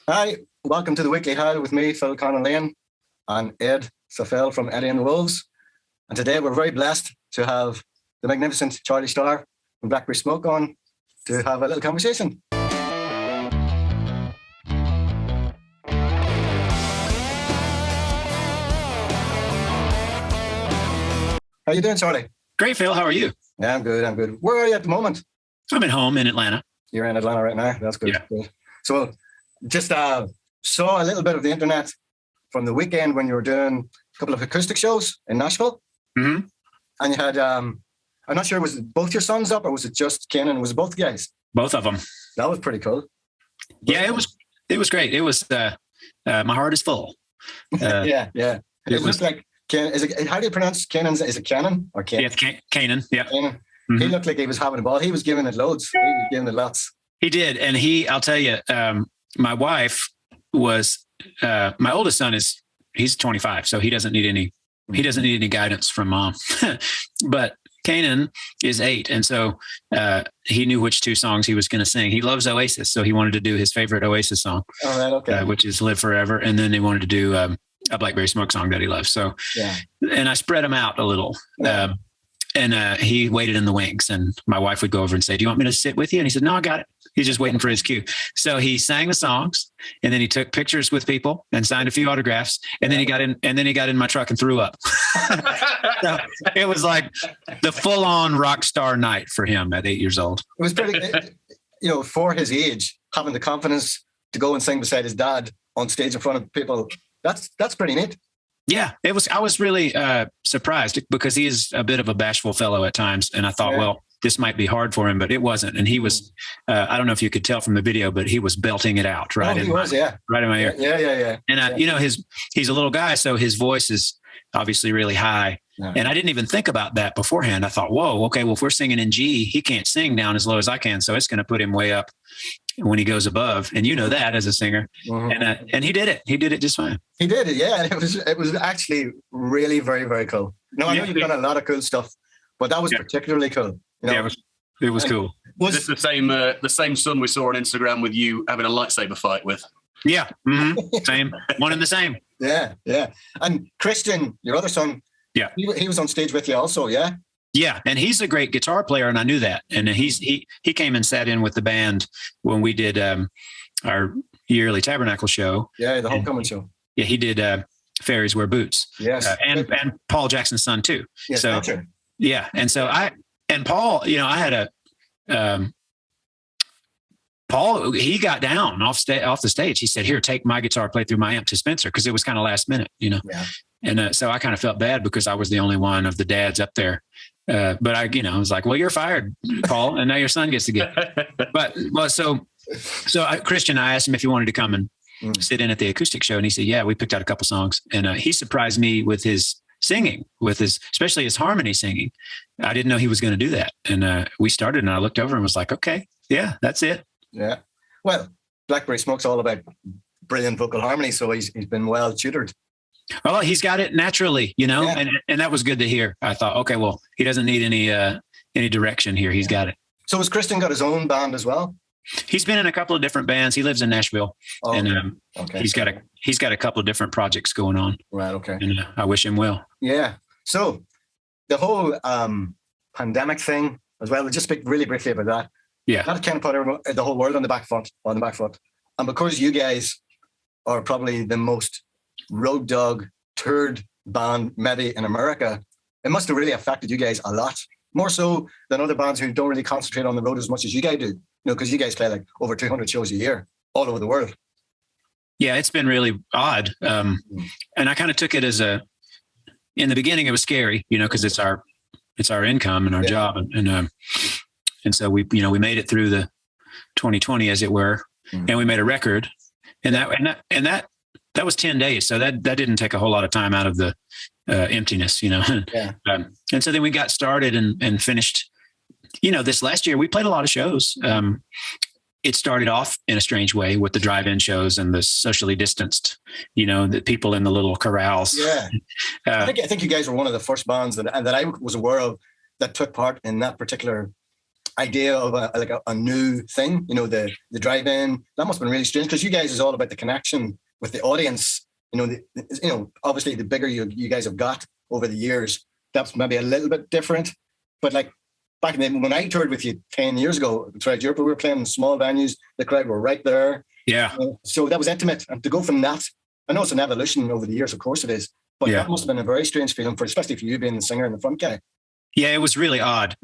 Hi, welcome to the Weekly Howl with me, Phil Connor-Lane, and Ed Safel from Eddie and the Wolves. And today we're very blessed to have the magnificent Charlie Starr from Blackberry Smoke on to have a little conversation. How you doing, Charlie? Great, Phil. How are you? Yeah, I'm good. Where are you at the moment? I'm at home in Atlanta. You're in Atlanta right now? That's good. Yeah. Good. So just saw a little bit of the internet from the weekend when you were doing a couple of acoustic shows in Nashville. Mm-hmm. And you had, I'm not sure, was it both your sons up or was it just Kenan? Was it both guys? Both of them. That was pretty cool. Yeah, it was great. It was, my heart is full. Yeah. It looked like, how do you pronounce Kenan's? Is it Kenan or Kenan? Yeah, Kenan. Yeah. Kenan. Mm-hmm. He looked like he was having a ball. He was giving it loads. He was giving it lots. He did. And I'll tell you, my wife was, my oldest son he's 25, so he doesn't need any guidance from mom. But Kanan is 8. And so he knew which 2 songs he was going to sing. He loves Oasis. So he wanted to do his favorite Oasis song, all right, okay. Which is Live Forever. And then they wanted to do a Blackberry Smoke song that he loves. So, yeah. And I spread him out a little. Yeah. And he waited in the wings, and my wife would go over and say, "Do you want me to sit with you?" And he said, "No, I got it." He's just waiting for his cue. So he sang the songs, and then he took pictures with people and signed a few autographs. And then he got in my truck and threw up. So it was like the full-on rock star night for him at 8 years old. It was pretty, for his age, having the confidence to go and sing beside his dad on stage in front of people. That's pretty neat. Yeah, it was. I was really surprised because he is a bit of a bashful fellow at times. And I thought, well, this might be hard for him, but it wasn't. And he was, I don't know if you could tell from the video, but he was belting it out right in my ear. Yeah. And, he's a little guy, so his voice is obviously really high. Yeah. And I didn't even think about that beforehand. I thought, whoa, okay, well, if we're singing in G, he can't sing down as low as I can. So it's going to put him way up when he goes above. And you know that as a singer. Mm-hmm. And he did it. He did it just fine. He did it, yeah. It was actually really very, very cool. No, I know you've done a lot of cool stuff, but that was particularly cool. Yeah, it was cool. Was this the same son we saw on Instagram with you having a lightsaber fight with? Yeah, mm-hmm. Same. One and the same. Yeah. And Christian, your other son, yeah, he was on stage with you also, yeah? Yeah, and he's a great guitar player, and I knew that. And he came and sat in with the band when we did our yearly Tabernacle show. Yeah, the homecoming show. Yeah, he did Fairies Wear Boots. Yes. And Paul Jackson's son, too. Yes, so, yeah, and so Paul, I had Paul, he got down off the stage. He said, "Here, take my guitar, play through my amp to Spencer," because it was kind of last minute, Yeah. And so I kind of felt bad because I was the only one of the dads up there. But I was like, "Well, you're fired, Paul, and now your son gets to get." Christian, I asked him if he wanted to come and sit in at the acoustic show, and he said, "Yeah." We picked out a couple songs, and he surprised me with his singing, especially his harmony singing. I didn't know he was going to do that, and we started, and I looked over and was like, "Okay, yeah, that's it." Yeah. Well, Blackberry Smoke's all about brilliant vocal harmony, so he's been well tutored. Oh, he's got it naturally, and that was good to hear. I thought, okay, well, he doesn't need any direction here. He's got it. So has Christian got his own band as well? He's been in a couple of different bands. He lives in Nashville, and okay. He's got a couple of different projects going on. Right. Okay. And I wish him well. Yeah. So the whole pandemic thing as well. We'll just speak really briefly about that. Yeah. That kind of put the whole world on the back foot. And because you guys are probably the most road dog toured band maybe in America, it must have really affected you guys a lot, more so than other bands who don't really concentrate on the road as much as you guys do. Because you guys play like over 200 shows a year all over the world. Yeah, it's been really odd. And I kind of took it as in the beginning it was scary, because it's our income and our job. And so we made it through the 2020 as it were, and we made a record, and that was 10 days. So that didn't take a whole lot of time out of the emptiness, Yeah. And so then we got started and finished, this last year we played a lot of shows. It started off in a strange way with the drive-in shows and the socially distanced, the people in the little corrals. Yeah. I think you guys were one of the first bands that I was aware of that took part in that particular idea of a new thing, the drive-in. That must have been really strange because you guys is all about the connection with the audience. Obviously the bigger you guys have got over the years, that's maybe a little bit different. But like back in the, when I toured with you 10 years ago throughout Europe, we were playing in small venues. The crowd were right there. Yeah. So that was intimate. And to go from that, I know it's an evolution over the years, of course it is, but that must have been a very strange feeling especially for you being the singer and the front guy. Yeah, it was really odd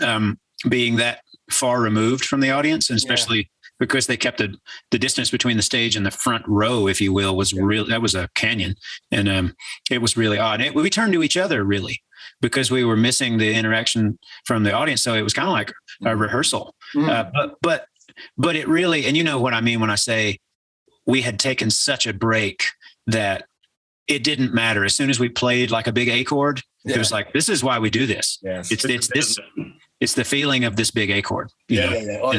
being that far removed from the audience, and especially because they kept the distance between the stage and the front row, if you will, was real. That was a canyon, and it was really odd. We turned to each other really because we were missing the interaction from the audience. So it was kind of like a rehearsal. But it really, and you know what I mean when I say we had taken such a break that it didn't matter. As soon as we played like a big A chord, it was like, this is why we do this. Yes. It's the feeling of this big A chord. Yeah. Oh,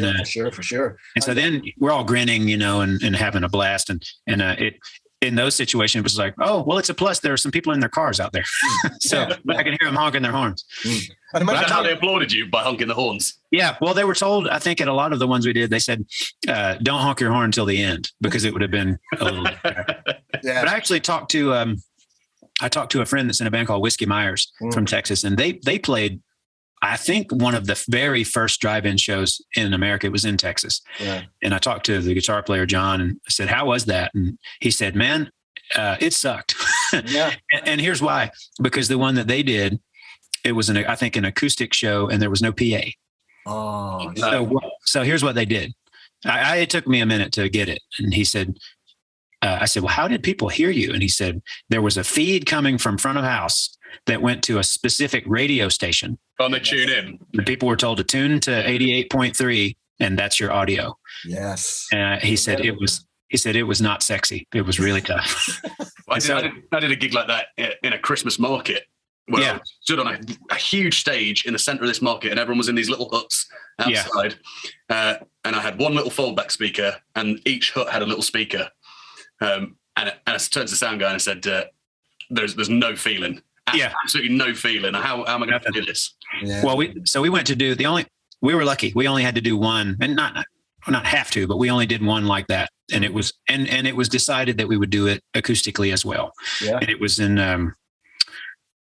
for sure. And so then we're all grinning, and having a blast. And it, in those situations, it was like, oh, well, it's a plus. There are some people in their cars out there. I can hear them honking their horns. And that's how they applauded you, by honking the horns. Yeah. Well, they were told, I think at a lot of the ones we did, they said, don't honk your horn until the end, because it would have been a little But I actually talked to a friend that's in a band called Whiskey Myers from Texas, and they played, I think, one of the very first drive-in shows in America. It was in Texas. Yeah. And I talked to the guitar player, John, and I said, how was that? And he said, man, it sucked. Yeah. And here's why, because the one that they did, it was I think an acoustic show, and there was no PA. Oh, so here's what they did. It took me a minute to get it. And he said, I said, well, how did people hear you? And he said, there was a feed coming from front of house that went to a specific radio station. Oh, and they tune in. The people were told to tune to 88.3, and that's your audio. Yes. He said it was not sexy. It was really tough. I did a gig like that in a Christmas market. Where I stood on a huge stage in the center of this market, and everyone was in these little huts outside. And I had one little foldback speaker, and each hut had a little speaker. And I turned to the sound guy and I said, there's no feeling. Absolutely no feeling. How am I going to do this? Yeah. Well, we went to do we were lucky. We only had to do one, and not have to, but we only did one like that. And it was, and it was decided that we would do it acoustically as well. Yeah. And it was in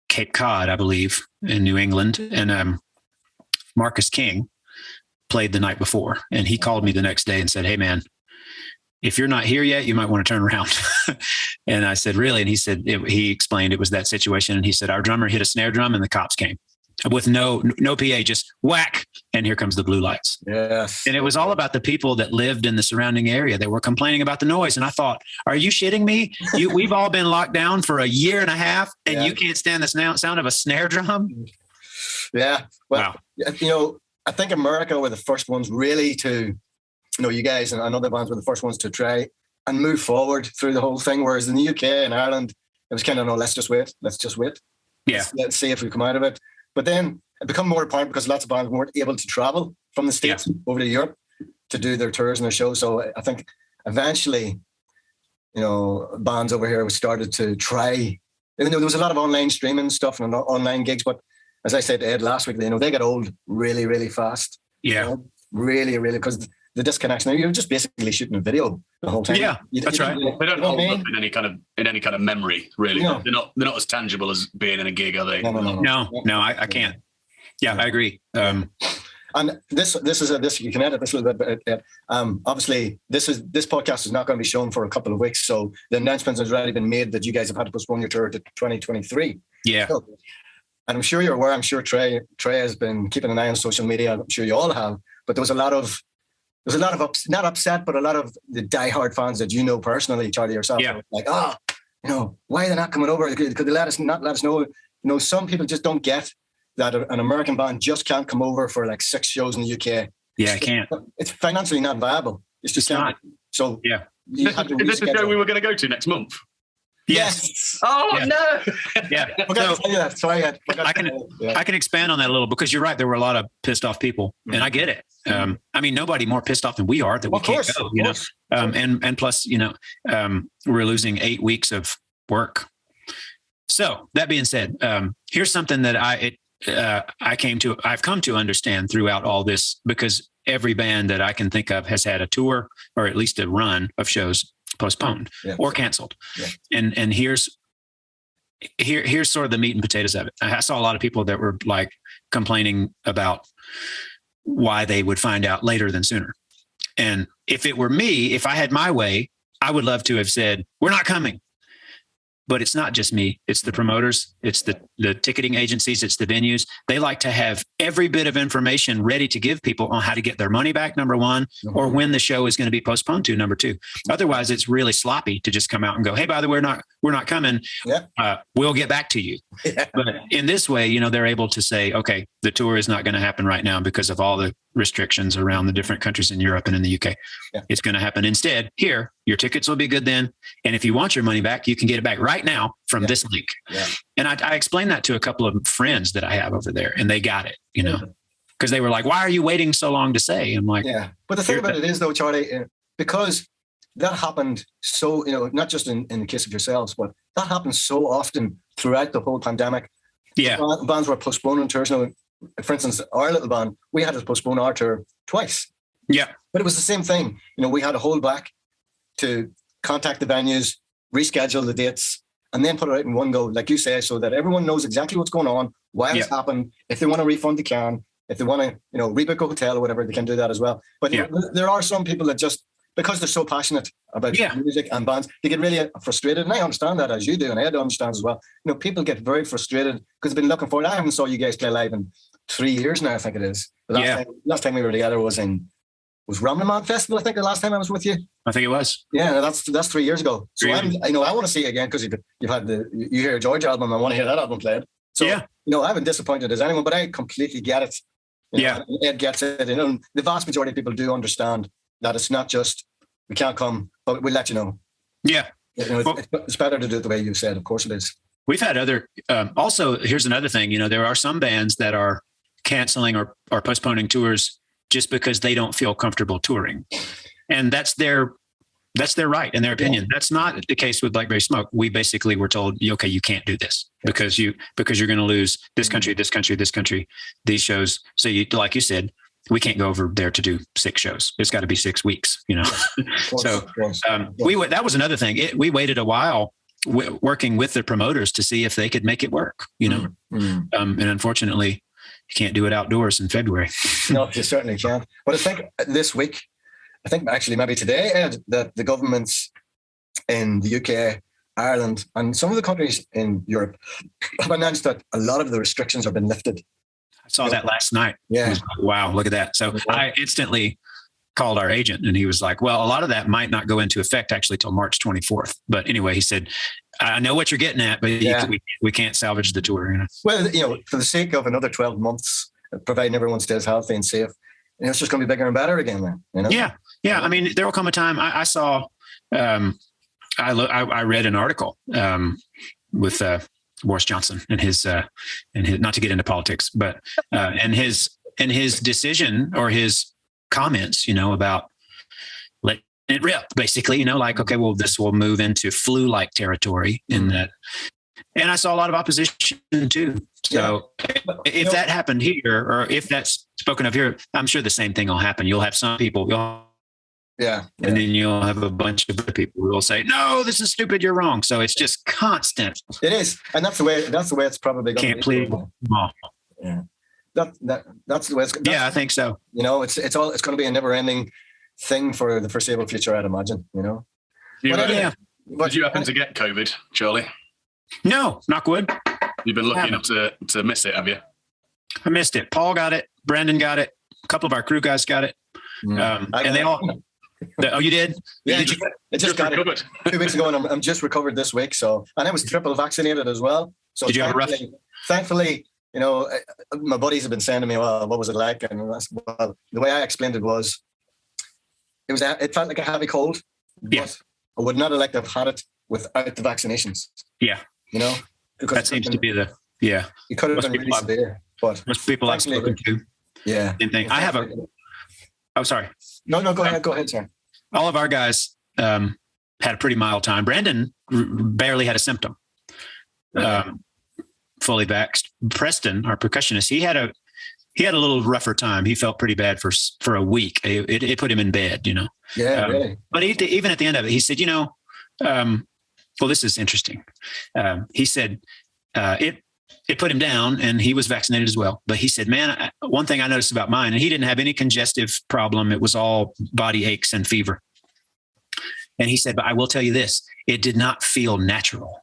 Cape Cod, I believe, in New England. And Marcus King played the night before, and he called me the next day and said, hey man, if you're not here yet, you might want to turn around. And I said, really? And he said, he explained it was that situation. And he said, our drummer hit a snare drum and the cops came with no PA, just whack. And here comes the blue lights. Yes. And it was all about the people that lived in the surrounding area that were complaining about the noise. And I thought, are you shitting me? We've all been locked down for a year and a half, and you can't stand the sound of a snare drum? Yeah. Well, wow. I think America were the first ones really to, you guys and other bands were the first ones to try and move forward through the whole thing. Whereas in the UK and Ireland, it was kind of, no, let's just wait. Yeah. Let's see if we come out of it. But then it became more apparent because lots of bands weren't able to travel from the States over to Europe to do their tours and their shows. So I think eventually, bands over here started to try, even though there was a lot of online streaming stuff and online gigs, but as I said to Ed last week, they got old really, really fast. Yeah. Really, really, because the disconnection. You're just basically shooting a video the whole time. Yeah, that's right. They don't hold up in any kind of memory, really. No. They're not as tangible as being in a gig, are they? No, I can't. Yeah, I agree. And this you can edit this a little bit. Obviously, this podcast is not going to be shown for a couple of weeks, so the announcement has already been made that you guys have had to postpone your tour to 2023. Yeah. So, and I'm sure you're aware. I'm sure Trey has been keeping an eye on social media. I'm sure you all have. But there was a lot of not upset, but a lot of the diehard fans that personally, Charlie, yourself, like, why are they not coming over? Could they let us know? Some people just don't get that an American band just can't come over for like 6 shows in the UK. Yeah, I can't. It's financially not viable. It's just not. So you had to is this the show we were going to go to next month? Yes. Oh no. Yeah. Sorry. I can expand on that a little, because you're right. There were a lot of pissed off people, and I get it. I mean, nobody more pissed off than we are that we can't go. And plus, we're losing 8 weeks of work. So that being said, here's something that I've come to understand throughout all this, because every band that I can think of has had a tour or at least a run of shows postponed or canceled. Yeah. And here's sort of the meat and potatoes of it. I saw a lot of people that were like complaining about why they would find out later than sooner. And if it were me, if I had my way, I would love to have said, we're not coming. But it's not just me. It's the promoters. It's the ticketing agencies. It's the venues. They like to have every bit of information ready to give people on how to get their money back, number one, or when the show is going to be postponed to, number two. Otherwise, it's really sloppy to just come out and go, hey, by the way, we're not coming. Yeah. We'll get back to you. Yeah. But in this way, they're able to say, okay, the tour is not going to happen right now because of all the restrictions around the different countries in Europe and in the UK. Yeah. It's going to happen instead here. Your tickets will be good then. And if you want your money back, you can get it back right now from this link. Yeah. And I explained that to a couple of friends that I have over there, and they got it, because they were like, why are you waiting so long to say? I'm like, yeah. But the thing about it is though, Charlie, because that happened so, not just in the case of yourselves, but that happened so often throughout the whole pandemic. Yeah. Bands were postponing tours. For instance, our little band, we had to postpone our tour twice. Yeah. But it was the same thing. We had to hold back to contact the venues, reschedule the dates, and then put it out in one go, like you say, so that everyone knows exactly what's going on, why it's happened. If they want to refund, they can. If they want to, rebook a hotel or whatever, they can do that as well. But there are some people that just, because they're so passionate about music and bands, they get really frustrated. And I understand that, as you do, and Ed understands as well. People get very frustrated because they've been looking for it. I haven't saw you guys play live in 3 years now, I think it is. The last time we were together was Ramlaman Festival, I think, the last time I was with you. I think it was. Yeah, that's 3 years ago. So I want to see it again, because you've had You Hear George album. I want to hear that album played. So I haven't disappointed as anyone, but I completely get it. Ed gets it. The vast majority of people do understand that it's not just we can't come, but we'll let you know. Yeah, it's better to do it the way you said. Of course, it is. We've had other. Also, here's another thing. There are some bands that are canceling or postponing tours just because they don't feel comfortable touring, and that's their right and their opinion. Yeah. That's not the case with Blackberry Smoke. We basically were told, okay, you can't do this because you're going to lose this country, these shows. So like you said, we can't go over there to do 6 shows. It's got to be 6 weeks, So that was another thing. We waited a while working with the promoters to see if they could make it work, and unfortunately, you can't do it outdoors in February. No, you certainly can't. But I think this week, actually maybe today, Ed, that the governments in the UK, Ireland, and some of the countries in Europe have announced that a lot of the restrictions have been lifted. I saw that last night. Yeah. Like, wow, look at that. So I instantly called our agent, and he was like, well, a lot of that might not go into effect actually till March 24th. But anyway, he said, I know what you're getting at, but we can't salvage the tour. Well, for the sake of another 12 months, providing everyone stays healthy and safe, it's just going to be bigger and better again then. Yeah. I mean, there will come a time. I saw, I read an article with Boris Johnson and his not to get into politics, but and his decision or his comments, about letting it rip, basically, like, okay, well, this will move into flu-like territory in that. And I saw a lot of opposition too. So if that happened here, or if that's spoken of here, I'm sure the same thing will happen. You'll have some people, and then you'll have a bunch of other people who will say, no, this is stupid, you're wrong. So it's just constant. It is. And that's the way it's probably going to be. Can't plead them all. Yeah. That's the way it's. I think so. It's going to be a never-ending thing for the foreseeable future, I'd imagine. Did you happen to get COVID, Charlie? No, knock wood. You've been lucky enough to miss it, have you? I missed it. Paul got it. Brandon got it. A couple of our crew guys got it. And they all. Oh, you did? Yeah, did you? I just got it 2 weeks ago, and I'm just recovered this week. So, and I was triple vaccinated as well. So did you have a rough? Thankfully, my buddies have been saying to me, well, what was it like? And the way I explained it was, it felt like a heavy cold. But I would not have liked to have had it without the vaccinations. Yeah. Because that seems to be the, you could have been really severe. But most people I've spoken to. Yeah. Same thing. I have sorry. No, go ahead, sir. All of our guys had a pretty mild time. Brandon barely had a symptom. fully vaxxed. Preston, our percussionist, he had a little rougher time. He felt pretty bad for a week. It put him in bed, Yeah, really. But even at the end of it, he said, well, this is interesting. He said it put him down, and he was vaccinated as well. But he said, man, one thing I noticed about mine, and he didn't have any congestive problem. It was all body aches and fever. And he said, but I will tell you this, it did not feel natural.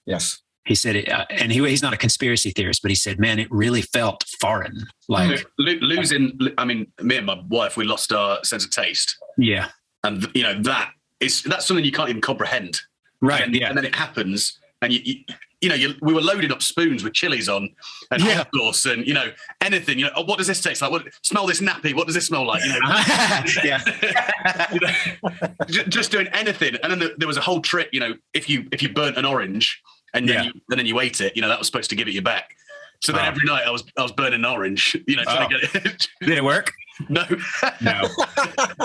Yes. He said it, and he's not a conspiracy theorist, but he said, man, it really felt foreign. Like losing, I mean, me and my wife, we lost our sense of taste. Yeah. And, that's something you can't even comprehend. Right. And then it happens, and we were loading up spoons with chilies on and hot sauce and, anything, oh, what does this taste like? Smell this nappy. What does this smell like? Yeah. Just doing anything. And then there was a whole trick, if you burnt an orange and then you ate it, that was supposed to give it you back. So then every night I was burning an orange, trying to get it. Did it work? No.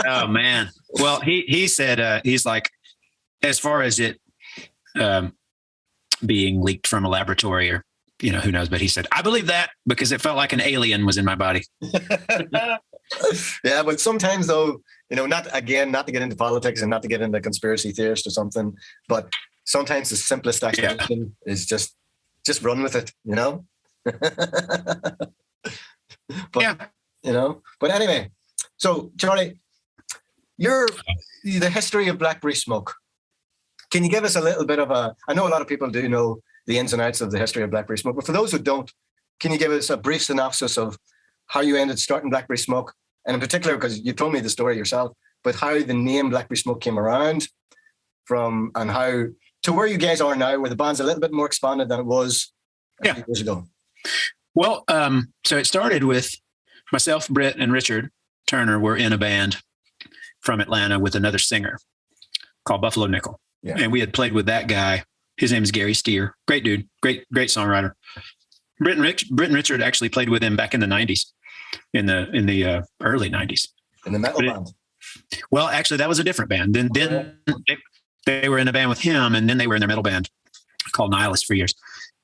Oh man. Well, he said, he's like, as far as it, being leaked from a laboratory or, who knows, but he said, I believe that because it felt like an alien was in my body. Yeah. But sometimes though, not to get into politics and not to get into conspiracy theorist or something, but sometimes the simplest explanation is just run with it, but anyway, so Charlie, the history of Blackberry Smoke. Can you give us a little bit of I know a lot of people do know the ins and outs of the history of Blackberry Smoke, but for those who don't, can you give us a brief synopsis of how you ended starting Blackberry Smoke? And in particular, because you told me the story yourself, but how the name Blackberry Smoke came around and how to where you guys are now, where the band's a little bit more expanded than it was a few years ago. Well, so it started with myself, Britt, and Richard Turner were in a band from Atlanta with another singer called Buffalo Nickel. Yeah. And we had played with that guy. His name is Gary Starr. Great dude. Great songwriter. Britt and Richard actually played with him back in the 90s, in the early 90s. In the metal band? Well, actually, that was a different band. Then they were in a band with him, and then they were in their metal band called Nihilist for years.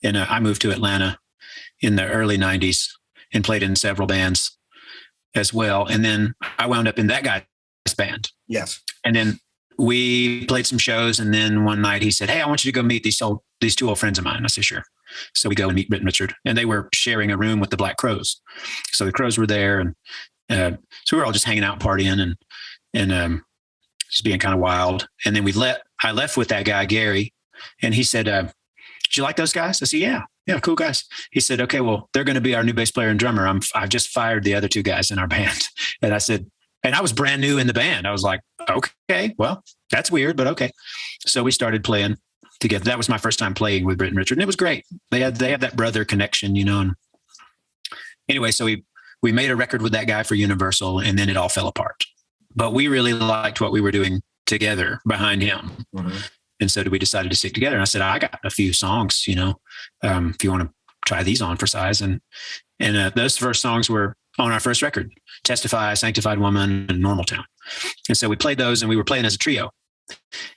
And I moved to Atlanta in the early 90s and played in several bands as well. And then I wound up in that guy's band. Yes. And then we played some shows, and then one night he said, hey, I want you to go meet these two old friends of mine. I said, sure. So we go and meet Britt and Richard, and they were sharing a room with the Black Crowes. So the Crowes were there, and so we were all just hanging out, partying, and just being kind of wild. And then I left with that guy, Gary, and he said, did you like those guys? I said, yeah, cool guys. He said, okay, well, they're going to be our new bass player and drummer. I've just fired the other two guys in our band. And I said, and I was brand new in the band. I was like, okay, well, that's weird, but okay. So we started playing together. That was my first time playing with Britt and Richard, and it was great. They have that brother connection, And anyway, so we made a record with that guy for Universal, and then it all fell apart. But we really liked what we were doing together behind him. Mm-hmm. And so we decided to stick together. And I said, I got a few songs, if you want to try these on for size. And those first songs were on our first record, Testify, Sanctified Woman, and Normal Town. And so we played those, and we were playing as a trio.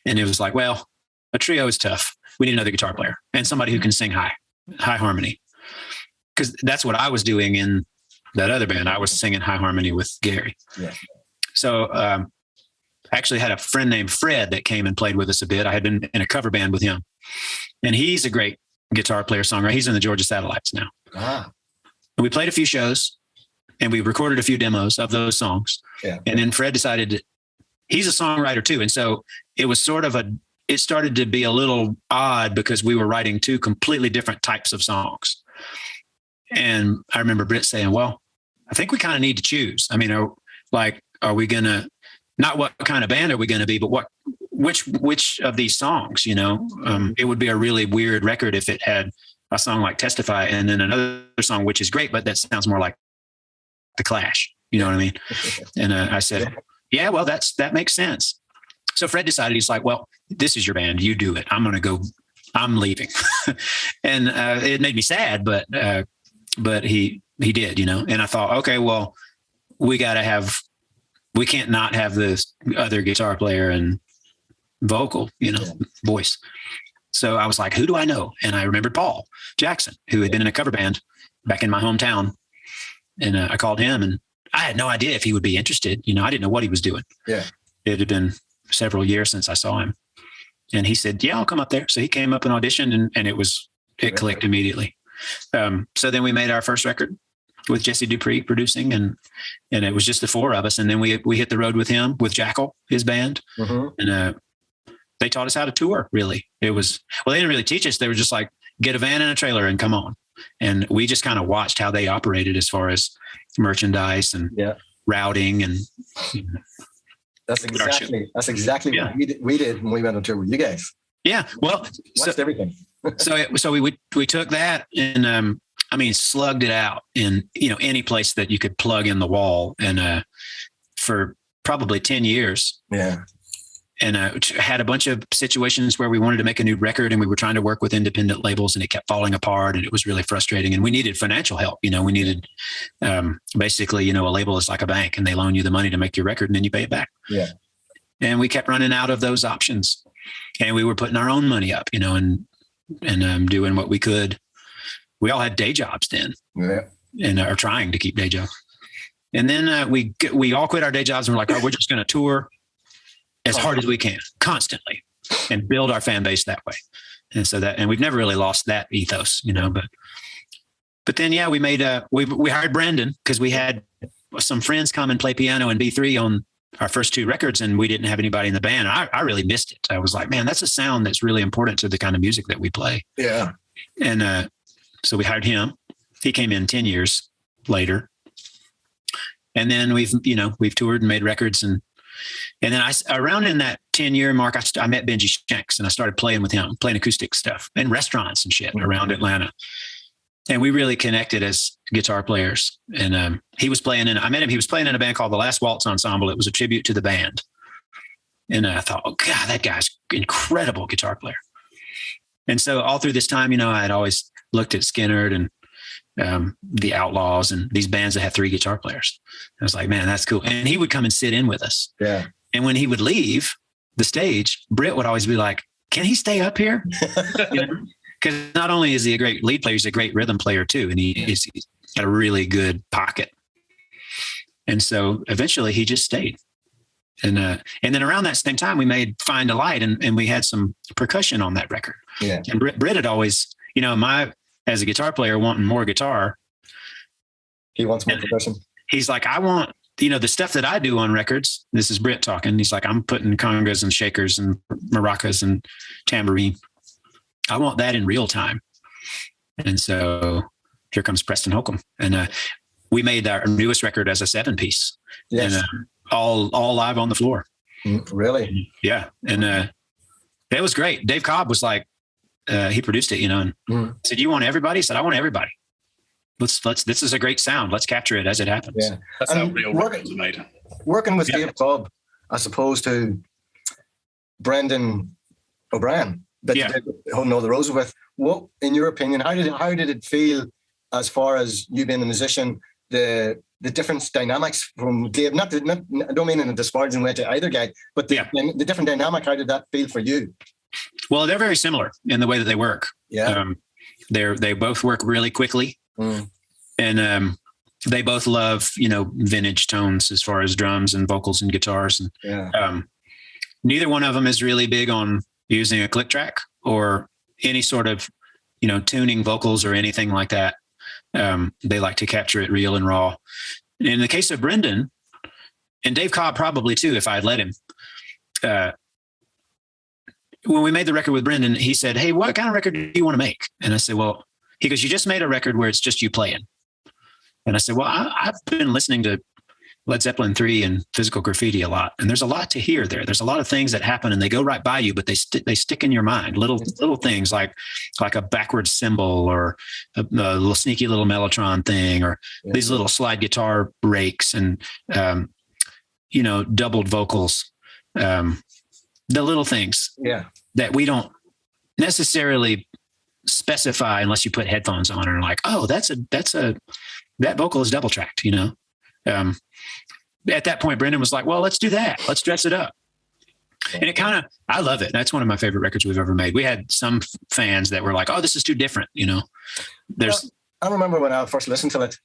And it was like, well, a trio is tough. We need another guitar player and somebody who can sing high harmony. Because that's what I was doing in that other band. I was singing high harmony with Gary. Yeah. So I actually had a friend named Fred that came and played with us a bit. I had been in a cover band with him. And he's a great guitar player, songwriter. He's in the Georgia Satellites now. Ah. And we played a few shows, and we recorded a few demos of those songs. Yeah. And then Fred decided he's a songwriter too. And so it was it started to be a little odd because we were writing two completely different types of songs. And I remember Britt saying, well, I think we kind of need to choose. I mean, are we going to, not what kind of band are we going to be, but which of these songs, it would be a really weird record if it had a song like Testify and then another song, which is great, but that sounds more like The Clash. You know what I mean? And I said, yeah, well, that makes sense. So Fred decided, he's like, well, this is your band. You do it. I'm leaving. And it made me sad, but he did, and I thought, okay, well, we can't not have this other guitar player and vocal, voice. So I was like, who do I know? And I remembered Paul Jackson, who had been in a cover band back in my hometown. And I called him, and I had no idea if he would be interested. I didn't know what he was doing. Yeah. It had been several years since I saw him. And he said, yeah, I'll come up there. So he came up and auditioned, and it clicked immediately. So then we made our first record with Jesse Dupree producing, and it was just the four of us. And then we hit the road with him, with Jackal, his band. And they taught us how to tour, really. It was, well, they didn't really teach us. They were just like, get a van and a trailer and come on. And we just kind of watched how they operated as far as merchandise and routing. And that's exactly what we did when we went on tour with you guys. Yeah. Well, watched everything. so we took that and, slugged it out in, any place that you could plug in the wall, and for probably 10 years. Yeah. And had a bunch of situations where we wanted to make a new record, and we were trying to work with independent labels, and it kept falling apart, and it was really frustrating. And we needed financial help. We needed basically, a label is like a bank, and they loan you the money to make your record, and then you pay it back. Yeah. And we kept running out of those options, and we were putting our own money up, and doing what we could. We all had day jobs then, and are trying to keep day jobs. And then we all quit our day jobs, and we're like, oh, we're just going to tour as hard as we can, constantly, and build our fan base that way. And we've never really lost that ethos, but then, we made we hired Brandon, because we had some friends come and play piano and B3 on our first two records, and we didn't have anybody in the band. I really missed it. I was like, man, that's a sound that's really important to the kind of music that we play. Yeah. And so we hired him. He came in 10 years later. And then we've toured and made records, and then around in that 10-year mark, I met Benji Shanks, and I started playing with him, playing acoustic stuff in restaurants and shit around Atlanta. And we really connected as guitar players. And I met him, he was playing in a band called the Last Waltz Ensemble. It was a tribute to the band. And I thought, oh God, that guy's incredible guitar player. And so all through this time, I had always looked at Skynyrd and the Outlaws and these bands that had three guitar players. I was like, man, that's cool. And he would come and sit in with us. Yeah. And when he would leave the stage, Britt would always be like, can he stay up here? Because not only is he a great lead player, he's a great rhythm player too. And he's got a really good pocket. And so eventually he just stayed. And then around that same time, we made Find a Light, and we had some percussion on that record. Yeah. And Britt had always, as a guitar player, wanting more guitar. He wants more percussion. He's like, I want, the stuff that I do on records. This is Britt talking. He's like, I'm putting congas and shakers and maracas and tambourine. I want that in real time. And so here comes Preston Holcomb. And we made our newest record as a 7-piece. Yes. And all live on the floor. Really? Yeah. And it was great. Dave Cobb was like, he produced it, and said, you want everybody? He said, I want everybody. This is a great sound. Let's capture it as it happens. Yeah. That's how real records are made. Working with Dave Cobb as opposed to Brendan O'Brien that you did Know the Roses with. What, in your opinion, how did it feel as far as you being a musician, the different dynamics from Dave? I don't mean in a disparaging way to either guy, but the different dynamic, how did that feel for you? Well, they're very similar in the way that they work. Yeah. They both work really quickly. And they both love, vintage tones as far as drums and vocals and guitars. And neither one of them is really big on using a click track or any sort of, tuning vocals or anything like that. They like to capture it real and raw. In the case of Brendan, and Dave Cobb probably too, if I had let him, when we made the record with Brendan, he said, hey, what kind of record do you want to make? And I said, well, he goes, you just made a record where it's just you playing. And I said, well, I've been listening to Led Zeppelin 3 and Physical Graffiti a lot. And there's a lot to hear there. There's a lot of things that happen and they go right by you, but they stick in your mind. Little things like a backwards cymbal or a little sneaky little Mellotron thing, or these little slide guitar breaks and, doubled vocals. The little things that we don't necessarily specify unless you put headphones on and are like, oh, that vocal is double tracked, At that point, Brendan was like, well, let's do that. Let's dress it up. And it kind of, I love it. That's one of my favorite records we've ever made. We had some fans that were like, "Oh, this is too different." I remember when I first listened to it.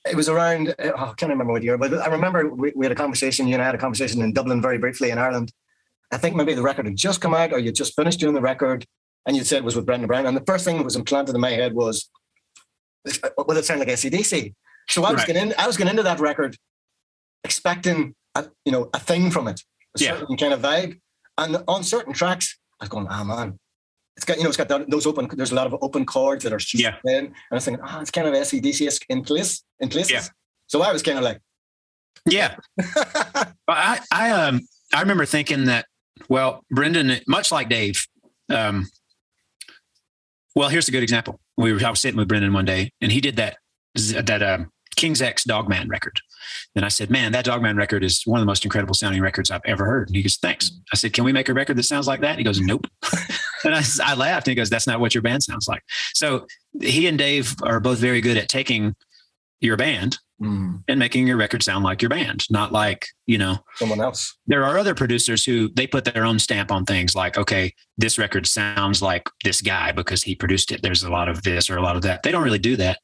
It was around, I can't remember what year, but I remember we had a conversation. You and I had a conversation in Dublin very briefly in Ireland. I think maybe the record had just come out, or you just finished doing the record, and you said it was with Brendan Brown. And the first thing that was implanted in my head was, "Well, it sounded like AC/DC." So I was getting into that record expecting a thing from it, a certain kind of vibe. And on certain tracks, I was going, "Ah, man, it's got those open. There's a lot of open chords that are in, and I was thinking, it's kind of AC/DC in places." Yeah. So I was kind of like, yeah. I remember thinking that. Well, Brendan, much like Dave. Well, here's a good example. I was sitting with Brendan one day, and he did that King's X Dogman record. And I said, "Man, that Dogman record is one of the most incredible sounding records I've ever heard." And he goes, "Thanks." I said, "Can we make a record that sounds like that?" He goes, "Nope." And I laughed, and he goes, "That's not what your band sounds like." So he and Dave are both very good at taking your band and making your record sound like your band, not like, someone else. There are other producers who they put their own stamp on things like, okay, this record sounds like this guy because he produced it. There's a lot of this or a lot of that. They don't really do that.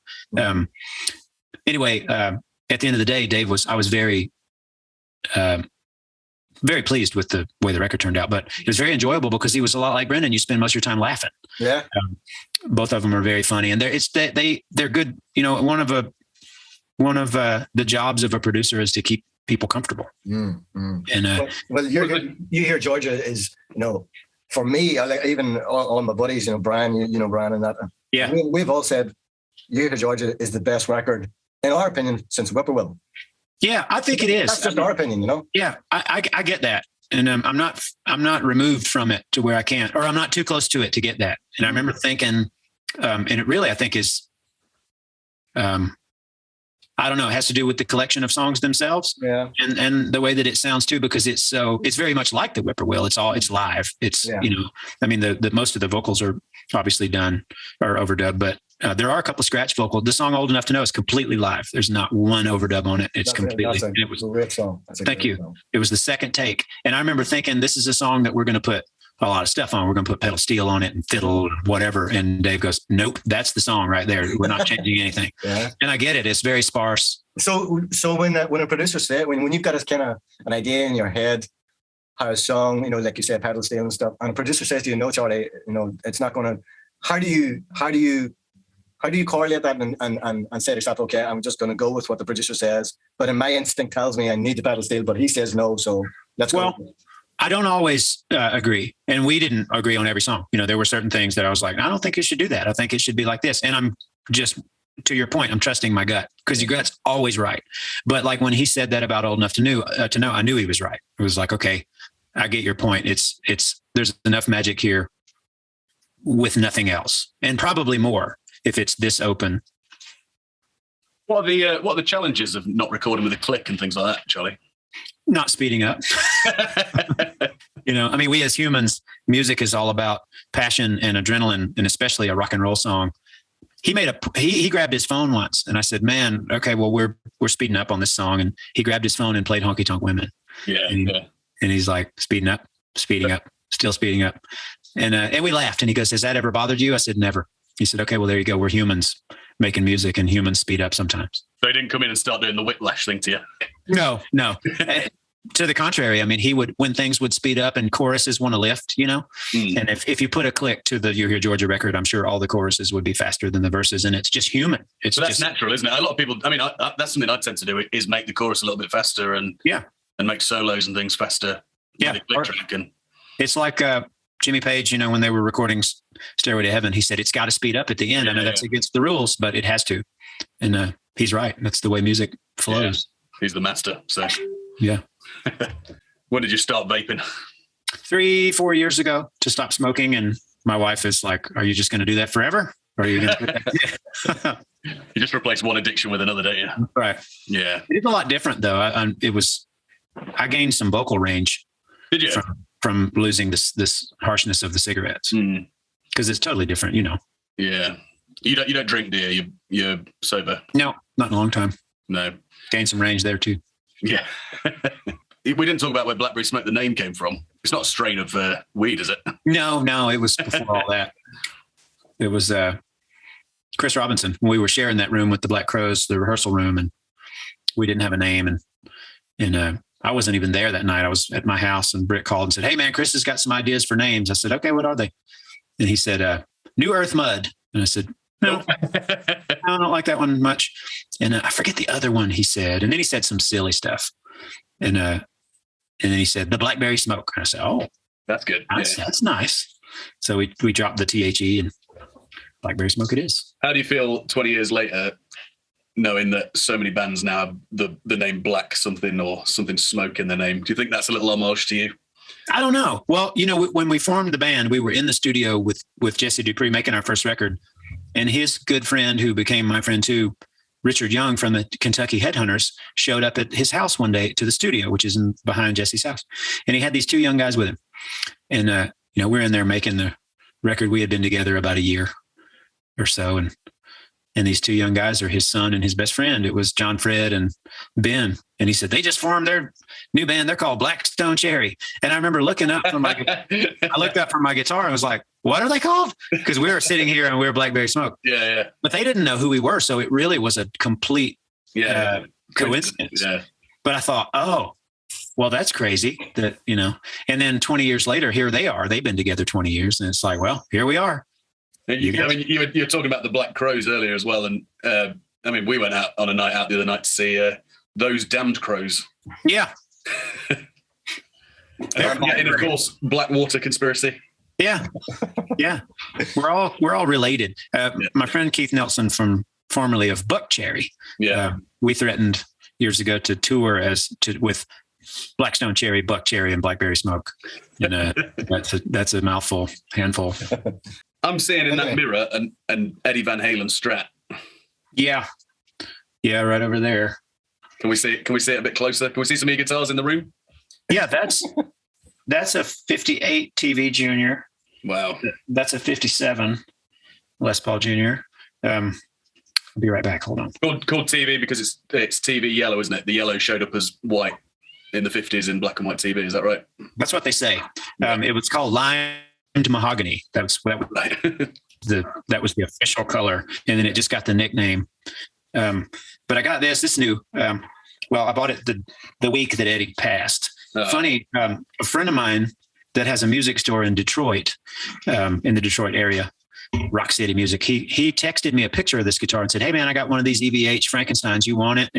Anyway, at the end of the day, I was very, very pleased with the way the record turned out, but it was very enjoyable because he was a lot like Brendan. You spend most of your time laughing. Yeah. Both of them are very funny, and they're good. One of the jobs of a producer is to keep people comfortable. And you hear Georgia is, for me, even all my buddies, Brian, Brian and that. Yeah, we've all said You Hear Georgia is the best record, in our opinion, since Whippoorwill. Yeah, I think it is. That's just our opinion, Yeah, I get that, and I'm not removed from it to where I can't, or I'm not too close to it to get that. And I remember thinking, and it really, I think, is. I don't know. It has to do with the collection of songs themselves, and the way that it sounds too, because it's very much like the Whippoorwill. It's live. It's I mean, the most of the vocals are obviously done or overdubbed, but there are a couple of scratch vocals. The song "Old Enough to Know" is completely live. There's not one overdub on it. It's completely. It was a great song. Thank you. It was the second take, and I remember thinking, this is a song that we're going to put a lot of stuff on. We're going to put pedal steel on it and fiddle and whatever. And Dave goes, "Nope, that's the song right there. We're not changing anything." And I get it. It's very sparse. So when a producer says, when you've got kind of an idea in your head, how a song, like you said, pedal steel and stuff, and a producer says to you, "No, Charlie, it's not going to," how do you correlate that and say to yourself, "Okay, I'm just going to go with what the producer says, but in my instinct tells me I need the pedal steel, but he says no, so let's go." I don't always agree. And we didn't agree on every song. There were certain things that I was like, "I don't think it should do that. I think it should be like this." And I'm just, to your point, I'm trusting my gut, because your gut's always right. But like when he said that about "Old Enough to Know," I knew he was right. It was like, okay, I get your point. It's there's enough magic here with nothing else, and probably more if it's this open. What are the challenges of not recording with a click and things like that, Charlie? Not speeding up. I mean, we as humans, music is all about passion and adrenaline, and especially a rock and roll song. He grabbed his phone once, and I said, "Man, okay, well, we're speeding up on this song." And he grabbed his phone and played Honky Tonk Women. And he's like, speeding up, still speeding up. And we laughed, and he goes, "Has that ever bothered you?" I said, "Never." He said, "Okay, well, there you go. We're humans making music, and humans speed up sometimes." So he didn't come in and start doing the whiplash thing to you? No. To the contrary. I mean, he would, when things would speed up and choruses want to lift, and if you put a click to the You Hear Georgia record, I'm sure all the choruses would be faster than the verses, and it's just human. It's that's natural, isn't it? A lot of people, I mean, that's something I tend to do, is make the chorus a little bit faster and make solos and things faster. Yeah. It's like Jimmy Page, when they were recording Stairway to Heaven, he said, "It's got to speed up at the end." I know that's against the rules, but it has to. And he's right. That's the way music flows. Yeah. He's the master. So yeah. When did you start vaping? 3-4 years ago, to stop smoking. And my wife is like, "Are you just going to do that forever? Or are you going to?" You just replace one addiction with another, don't you? Right. Yeah. It's a lot different though. I gained some vocal range. Did you? From losing this harshness of the cigarettes. Because it's totally different, Yeah. You don't drink, do you? You're sober? No, not in a long time. No. Gained some range there too. Yeah. we didn't talk about where Blackberry Smoke, the name, came from. It's not a strain of weed, is it? No, it was before all that. It was Chris Robinson. We were sharing that room with the Black Crows, the rehearsal room, and we didn't have a name. And I wasn't even there that night. I was at my house, and Britt called and said, "Hey man, Chris has got some ideas for names." I said, "Okay, what are they?" And he said, "New Earth Mud." And I said, "No, I don't like that one much." And I forget the other one he said. And then he said some silly stuff. And then he said, "The Blackberry Smoke." And I said, "Oh, that's good. That's nice." So we dropped the THE and Blackberry Smoke it is. How do you feel 20 years later, knowing that so many bands now have the name Black something or something Smoke in their name? Do you think that's a little homage to you? I don't know. Well, when we formed the band, we were in the studio with Jesse Dupree making our first record, and his good friend, who became my friend too, Richard Young from the Kentucky Headhunters, showed up at his house one day to the studio, which is behind Jesse's house. And he had these two young guys with him. And, we're in there making the record. We had been together about a year or so. And these two young guys are his son and his best friend. It was John Fred and Ben. And he said, they just formed their new band. They're called Blackstone Cherry. And I remember looking up from I looked up from my guitar and was like, what are they called? Because we were sitting here and we were Blackberry Smoke. Yeah. But they didn't know who we were. So it really was a complete coincidence. Yeah. But I thought, oh, well, that's crazy that, and then 20 years later, here they are. They've been together 20 years. And it's like, well, here we are. You were talking about the Black Crows earlier as well. And we went out on a night out the other night to see Those Damned Crows. Yeah. And of course, Blackwater Conspiracy. Yeah. We're all related. My friend Keith Nelson, formerly of Buck Cherry. Yeah. We threatened years ago to tour with Blackstone Cherry, Buck Cherry, and Blackberry Smoke. And that's a mouthful, handful. I'm seeing in that mirror an Eddie Van Halen Strat. Yeah, right over there. Can we see it a bit closer? Can we see some of your guitars in the room? Yeah, that's a 58 TV Junior. Wow. That's a 57 Les Paul Junior. I'll be right back. Hold on. Called TV because it's TV yellow, isn't it? The yellow showed up as white in the 50s in black and white TV. Is that right? That's what they say. It was called limed mahogany. That was the official color, and then it just got the nickname. But I got this new. I bought it the week that Eddie passed. Funny, a friend of mine that has a music store in Detroit, in the Detroit area, Rock City Music. He texted me a picture of this guitar and said, "Hey man, I got one of these EVH Frankensteins. You want it?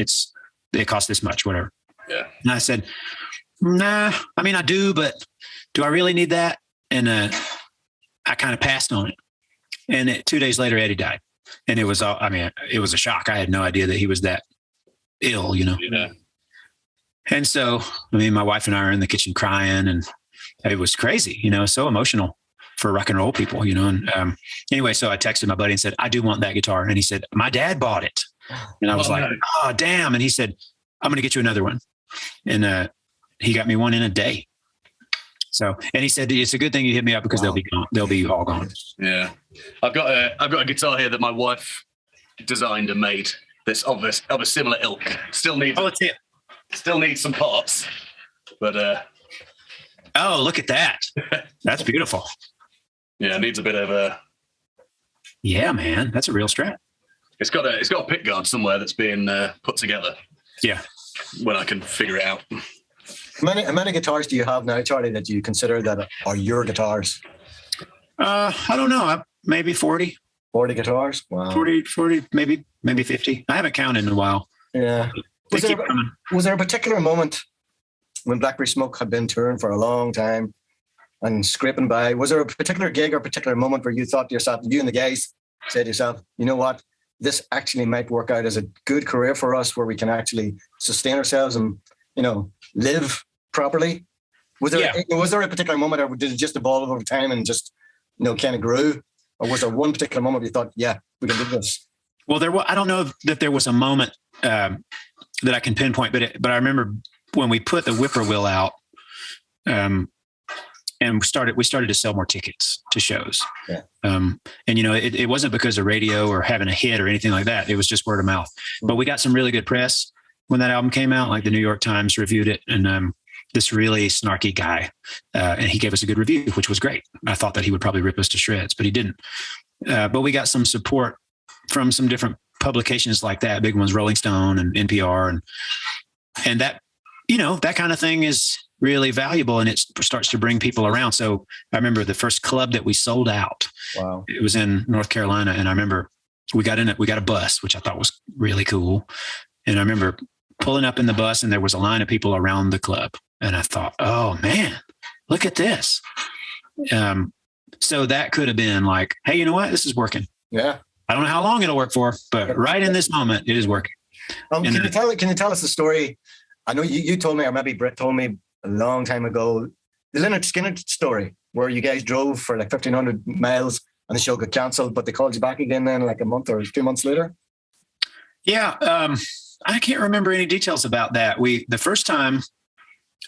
It costs this much, whatever." Yeah. And I said, "Nah. I mean, I do, but do I really need that?" And I kind of passed on it. And 2 days later, Eddie died, and it was it was a shock. I had no idea that he was that ill, Yeah. And so, my wife and I are in the kitchen crying, and it was crazy, so emotional for rock and roll people, And anyway, so I texted my buddy and said, "I do want that guitar." And he said, "My dad bought it." And I was "Oh, damn." And he said, "I'm going to get you another one." And he got me one in a day. So, and he said, "It's a good thing you hit me up because they'll be gone. They'll be all gone." Yeah. I've got a guitar here that my wife designed and made that's of a similar ilk. Still needs some parts, but oh, look at that. That's beautiful. Yeah, it needs a bit of yeah, man, that's a real Strat. It's got a pick guard somewhere that's being put together. Yeah, when I can figure it out. How many guitars do you have now, Charlie, that you consider that are your guitars? I don't know, maybe 40. 40 guitars? Wow. 40, maybe 50. I haven't counted in a while. Yeah. Was there a particular moment when Blackberry Smoke had been touring for a long time and scraping by? Was there a particular gig or particular moment where you thought to yourself, you and the guys said to yourself, you know what, this actually might work out as a good career for us where we can actually sustain ourselves and, live properly? Was there a particular moment, or did it just evolve over time and just, kind of grew? Or was there one particular moment you thought, yeah, we can do this? Well, I don't know that there was a moment that I can pinpoint, but I remember when we put the Whippoorwill out, and we started to sell more tickets to shows. Yeah. And it wasn't because of radio or having a hit or anything like that. It was just word of mouth. But we got some really good press when that album came out. Like the New York Times reviewed it, and this really snarky guy. And he gave us a good review, which was great. I thought that he would probably rip us to shreds, but he didn't. But we got some support from some different publications like that, big ones, Rolling Stone and NPR. And that, that kind of thing is really valuable, and it starts to bring people around. So I remember the first club that we sold out. Wow. It was in North Carolina. And I remember we got a bus, which I thought was really cool. And I remember pulling up in the bus, and there was a line of people around the club. And I thought, oh man, look at this. So that could have been like, hey, you know what? This is working. Yeah. I don't know how long it'll work for, but right in this moment, it is working. Can you tell us the story? I know you told me, or maybe Britt told me a long time ago, the Lynyrd Skynyrd story, where you guys drove for like 1,500 miles and the show got cancelled, but they called you back again then like a month or 2 months later. Yeah. I can't remember any details about that. The first time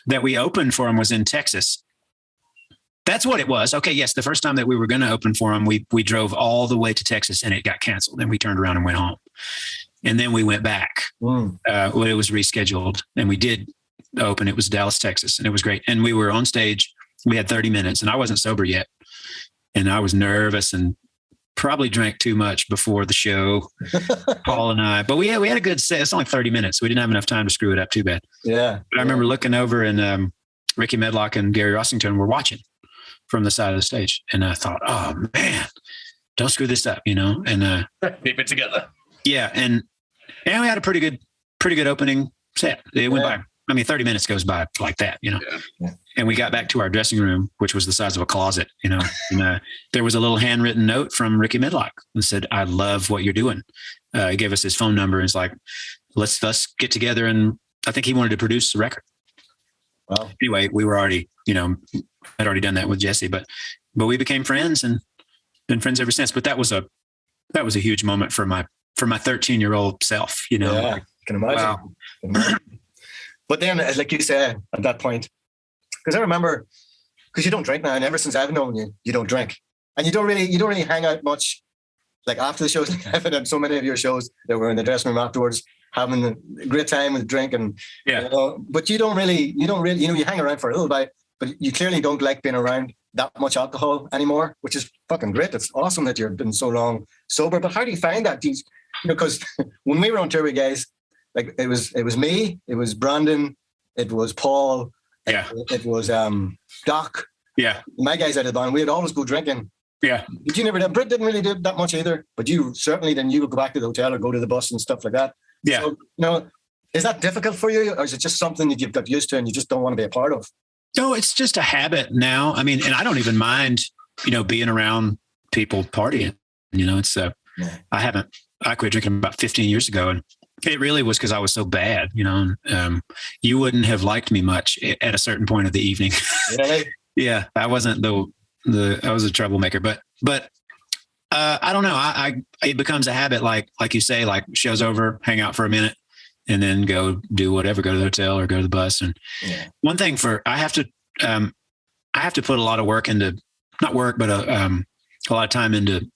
that we opened for them was in Texas. That's what it was. Okay. Yes. The first time that we were going to open for them, we drove all the way to Texas and it got canceled. And we turned around and went home. And then we went back when it was rescheduled, and we did open. It was Dallas, Texas, and it was great. And we were on stage. We had 30 minutes, and I wasn't sober yet. And I was nervous and probably drank too much before the show, Paul and I. But we had a good set. It's only 30 minutes. So we didn't have enough time to screw it up too bad. Yeah. But I remember looking over, and Ricky Medlock and Gary Rossington were watching from the side of the stage. And I thought, oh, man, don't screw this up, and keep it together. Yeah. And we had a pretty good opening set. It went by. 30 minutes goes by like that, Yeah. And we got back to our dressing room, which was the size of a closet, and there was a little handwritten note from Ricky Medlock and said, I love what you're doing. He gave us his phone number and it's like, let's get together. And I think he wanted to produce the record. Wow. Anyway, we were already, had already done that with Jesse, but we became friends and been friends ever since. But that was a huge moment for my 13-year-old self, Yeah, I can imagine. Wow. But then, like you said, at that point, because I remember, because you don't drink now, and ever since I've known you, you don't drink, and you don't really hang out much, like after the shows. I've been at so many of your shows that were in the dressing room afterwards, having a great time with drink, and but you don't really, you hang around for a little bit, but you clearly don't like being around that much alcohol anymore, which is fucking great. It's awesome that you've been so long sober. But how do you find that? Because when we were on tour with guys, like it was me, it was Brandon, it was Paul, it was Doc. Yeah. My guys out of the band, we'd always go drinking. Yeah. But you never did. Britt didn't really do that much either. But you certainly, then you would go back to the hotel or go to the bus and stuff like that. Yeah. So, is that difficult for you, or is it just something that you've got used to and you just don't want to be a part of? No, it's just a habit now. And I don't even mind, being around people partying. It's I quit drinking about 15 years ago, and it really was because I was so bad, you wouldn't have liked me much at a certain point of the evening. Really? Yeah. I wasn't I was a troublemaker, but I don't know. It becomes a habit, like you say, like show's over, hang out for a minute and then go do whatever, go to the hotel or go to the bus. And one thing I have to put a lot of work into, not work, but a lot of time into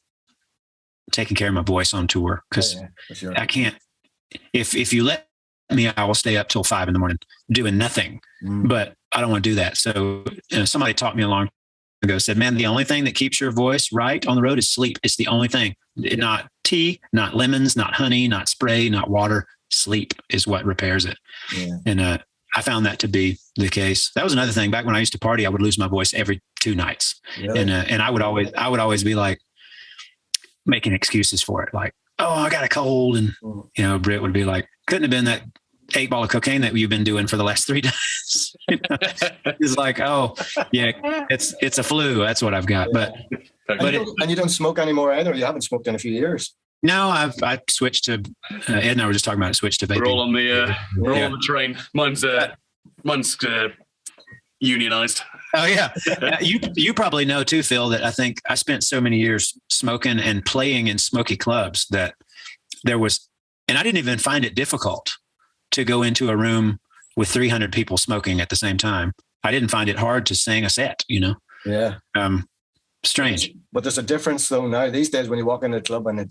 taking care of my voice on tour. Cause sure. I can't, if you let me, I will stay up till 5 a.m. doing nothing, but I don't want to do that. So somebody taught me a long time ago, said, man, the only thing that keeps your voice right on the road is sleep. It's the only thing. Not tea, not lemons, not honey, not spray, not water. Sleep is what repairs it. Yeah. And I found that to be the case. That was another thing. Back when I used to party, I would lose my voice every 2 nights. Really? And I would always be like making excuses for it. Like, oh, I got a cold. And, Britt would be like, couldn't have been that 8 ball of cocaine that you've been doing for the last 3 days. It's like, oh yeah, it's a flu. That's what I've got. Yeah. But you don't smoke anymore either. You haven't smoked in a few years. No, I switched to Ed and I were just talking about it. Switched to vaping. We're all on the train. Mine's unionized. Oh yeah. You probably know too, Phil, that I think I spent so many years smoking and playing in smoky clubs that and I didn't even find it difficult to go into a room with 300 people smoking at the same time. I didn't find it hard to sing a set, Yeah. Strange. But there's a difference though now these days when you walk into a club and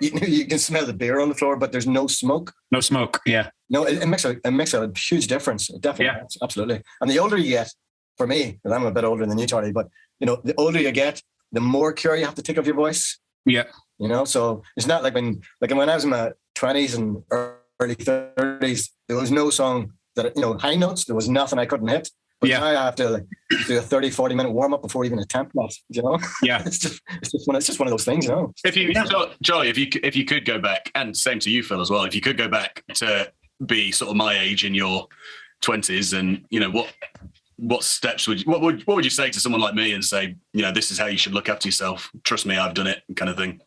you can smell the beer on the floor, but there's no smoke. No smoke. Yeah. No, it makes a huge difference. It definitely does, absolutely. And the older you get, for me, because I'm a bit older than you, Charlie, but the older you get, the more care you have to take of your voice. Yeah. So it's not like when I was in my 20s and early 30s, there was no song that, high notes, there was nothing I couldn't hit. But now I have to do a 30, 40-minute warm-up before even attempt that, Yeah. it's just one of those things, If you, Joey, if you could go back, and same to you, Phil, as well, if you could go back to be sort of my age in your 20s, and, what steps what would you say to someone like me and say, this is how you should look after yourself. Trust me, I've done it, kind of thing.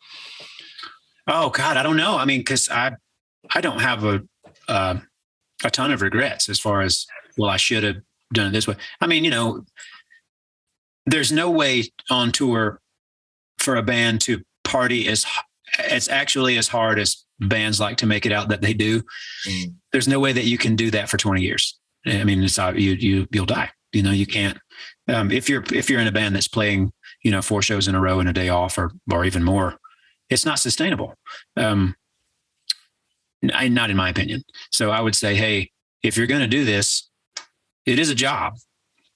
Oh God, I don't know. I mean, because I don't have a ton of regrets as far as, well, I should have done it this way. I mean, there's no way on tour for a band to party it's actually as hard as bands like to make it out that they do. There's no way that you can do that for 20 years. I mean, it's you'll die. You can't. If you're in a band that's playing, 4 shows in a row and a day off, or even more, it's not sustainable. Not in my opinion. So I would say, hey, if you're going to do this, it is a job.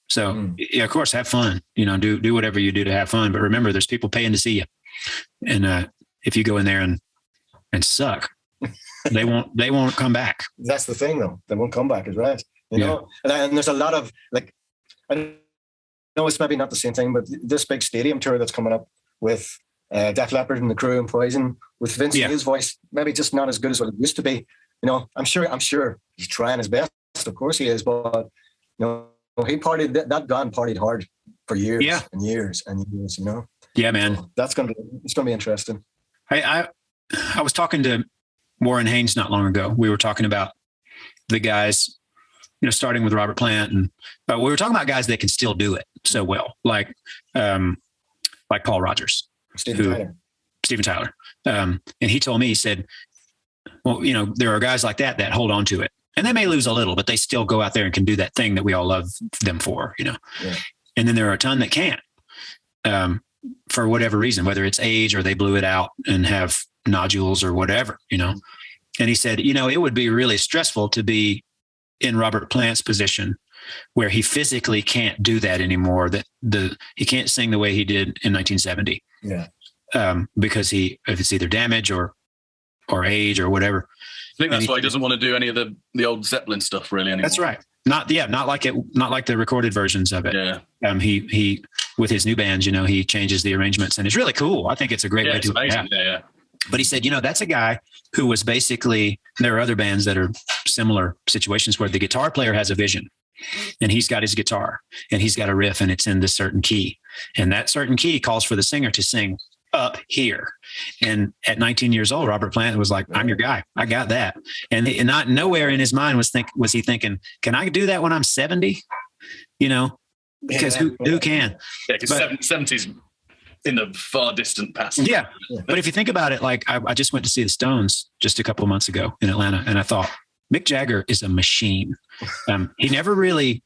So of course, have fun. Do whatever you do to have fun. But remember, there's people paying to see you, and if you go in there and suck, they won't come back. That's the thing, though. They won't come back, is right. And there's a lot of, like, I know it's maybe not the same thing, but this big stadium tour that's coming up with Def Leppard and the Crew and Poison, with Vince Neil's voice maybe just not as good as what it used to be. I'm sure he's trying his best. Of course he is, but he partied. That band partied hard for years and years and years. Yeah, man. So it's gonna be interesting. I was talking to Warren Haynes not long ago. We were talking about the guys, starting with Robert Plant, and we were talking about guys that can still do it so well, like Paul Rodgers, Steven Tyler. And he told me, he said, well, there are guys like that hold on to it, and they may lose a little, but they still go out there and can do that thing that we all love them for, Yeah. And then there are a ton that can't, for whatever reason, whether it's age or they blew it out and have nodules or whatever, And he said, it would be really stressful to be in Robert Plant's position, where he physically can't do that anymore. That he can't sing the way he did in 1970. Yeah. Because if it's either damage or age or whatever. I think that's why he doesn't want to do any of the old Zeppelin stuff really anymore. That's right. Not like the recorded versions of it. Yeah. He with his new bands, he changes the arrangements, and it's really cool. I think it's a great way to do it. Yeah. But he said, that's a guy who was basically, there are other bands that are similar situations where the guitar player has a vision, and he's got his guitar and he's got a riff, and it's in this certain key, and that certain key calls for the singer to sing up here. And at 19 years old, Robert Plant was like, I'm your guy. I got that. And not nowhere in his mind was he thinking, can I do that when I'm 70? Because who can? Yeah, because 70's in the far distant past. Yeah. But if you think about it, like I just went to see the Stones just a couple of months ago in Atlanta, and I thought, Mick Jagger is a machine. He never really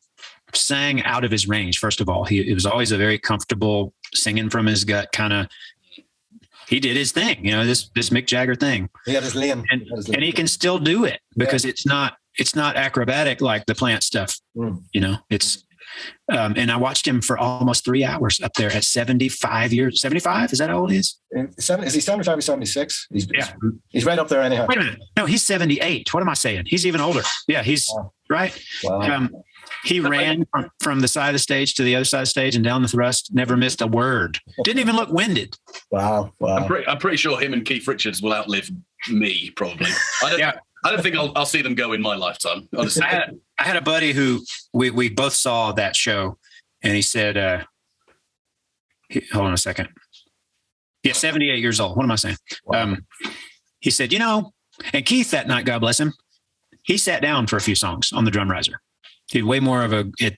sang out of his range. First of all, he was always a very comfortable singing from his gut kind of. He did his thing, this Mick Jagger thing. He had his Liam. And he can still do it because it's not acrobatic like the Plant stuff. It's, and I watched him for almost 3 hours up there at 75 years. 75? Is that how old he is? Is he 75 or 76? He's right up there anyhow. Wait a minute. No, he's 78. What am I saying? He's even older. Yeah, he's right. Wow. He ran from the side of the stage to the other side of the stage and down the thrust, never missed a word. Didn't even look winded. Wow. I'm pretty sure him and Keith Richards will outlive me, probably. I don't think I'll see them go in my lifetime, honestly. I had a buddy who we both saw that show, and he said, hold on a second. Yeah, 78 years old. What am I saying? Wow. He said, and Keith that night, God bless him, he sat down for a few songs on the drum riser. He way more of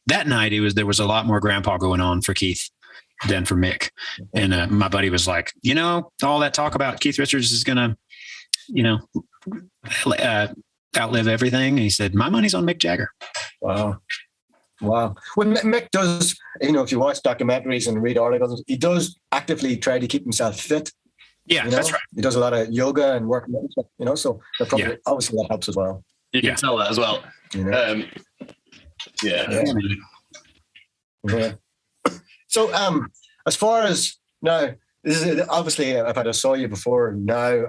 that night. There was a lot more grandpa going on for Keith than for Mick. And my buddy was like, all that talk about Keith Richards is going to, outlive everything. And he said, my money's on Mick Jagger. Wow. Well, Mick does, if you watch documentaries and read articles, he does actively try to keep himself fit. Yeah, you know? that's right. He does a lot of yoga and working out and stuff, you know, so that probably obviously that helps as well. You can tell that as well. You know? Yeah. So as far as now, this is obviously if I saw you before now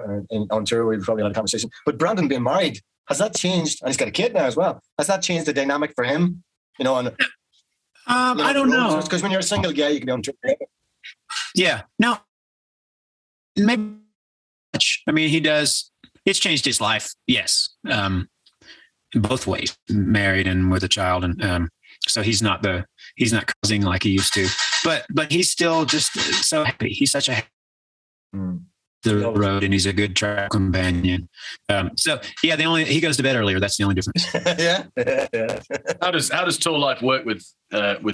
on tour, we've probably had a conversation. But Brandon being married, has that changed? And he's got a kid now as well. Has that changed the dynamic for him? You know, I don't know. Because when you're a single guy, you can be on tour. Yeah. No. Maybe. I mean, he does. It's changed his life. Yes. In both ways, married and with a child, and so he's not causing like he used to, but he's still just so happy. He's such a the road, and he's a good travel companion. So yeah, he goes to bed earlier. That's the only difference. Yeah. How does tour life work with